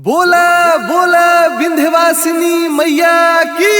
बोला बोला विंध्यवासिनी मैया की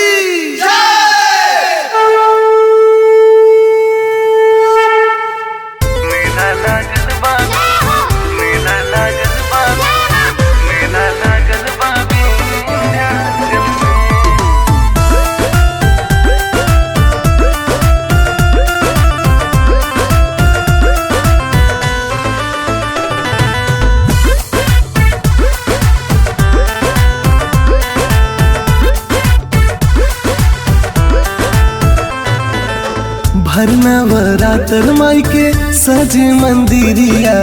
भरनवरात्र माई के सजे मंदिरिया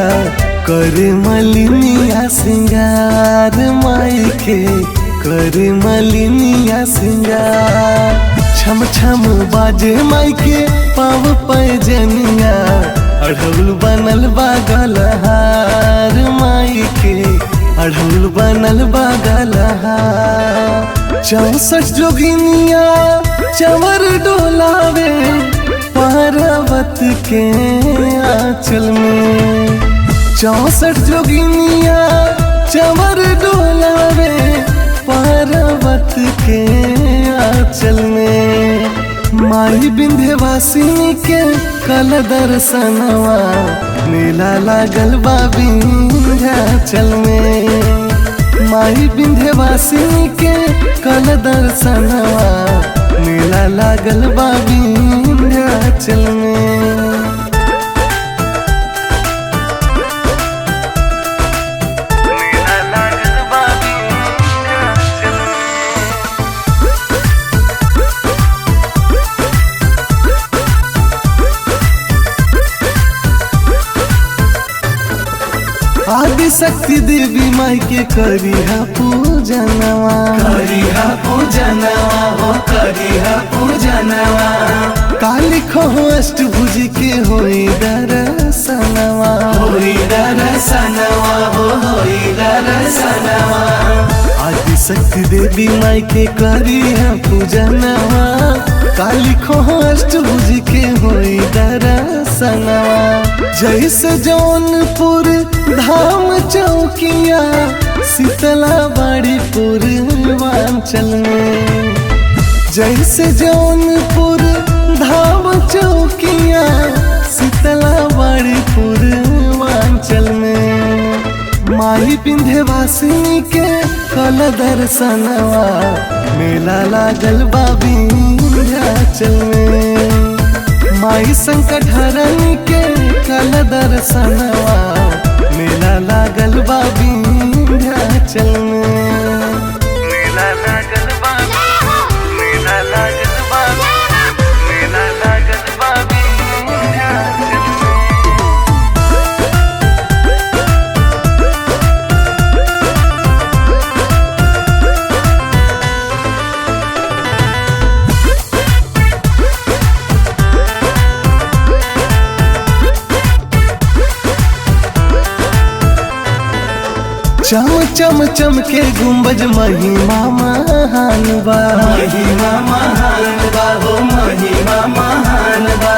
करे मलिनिया सिंगार माई के करे मलिनिया सिंगार छम छम बाजे माई के पाव पैजनिया अढ़ौल बनल बा गलहार माई के अढ़ौल बनल बा गलहार 64 जोगिनिया चवर डोलावे पार्वत के आंचल में 64 जोगिनिया चवर डोलावे पार्वत के आंचल में माई विंध्यवासिनी के कल दर्शनवा मेला लागल बा विंध्याचल में माई विंध्यवासिनी के कल दर्शनवा मेला लागल बा विंध्याचल में। आदि शक्ति देवी माई के करिहा पूजनवा हो करिहा पूजनवा काली खो अष्टभुज के होई दर्शनवा आदि शक्ति देवी माई के करिहा पूजनवा काली खो अष्टभुज के होई दर्शनवा जैसे जौनपुर धाम चौकिया शीतला बाड़ी पूर्वांचल में जैसे जौनपुर धाम चौकिया शीतला बाड़ी पूर्वांचल में माई विंध्यवासिनी के कल दर्शनवा मेला लागल बा विंध्याचल में माई संकट हरनी के कल दर्शनवा मेला लागल बा विंध्याचल में मेला लागल बा मेला लागल बा मेला लागल बा विंध्याचल चम चम चम के गुंबज महिमा महान बा हो महिमा महान बा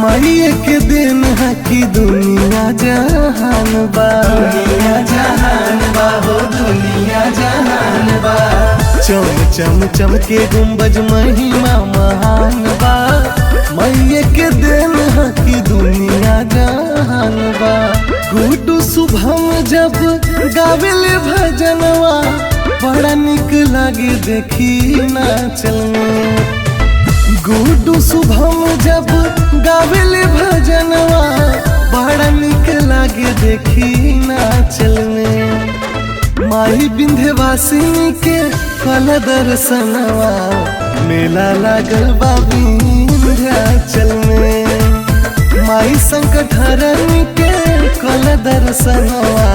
माई के दिन है कि दुनिया जहान बा हो दुनिया जहान बा चम चम चम के गुंबज महिमा महान बा माई के दिन है कि दुनिया जहान बा गुड्डू शुभम जब गावेले भजनवा बड़ा निक लागे देखी नाचल में गुड्डू शुभम जब गावेले भजनवा बड़ा निक लागे देखी नाचल में माई विंध्यवासिनी के कल दर्शनवा मेला लागल बा विंध्याचल में माई संकट हरनी के कल दर्शनवा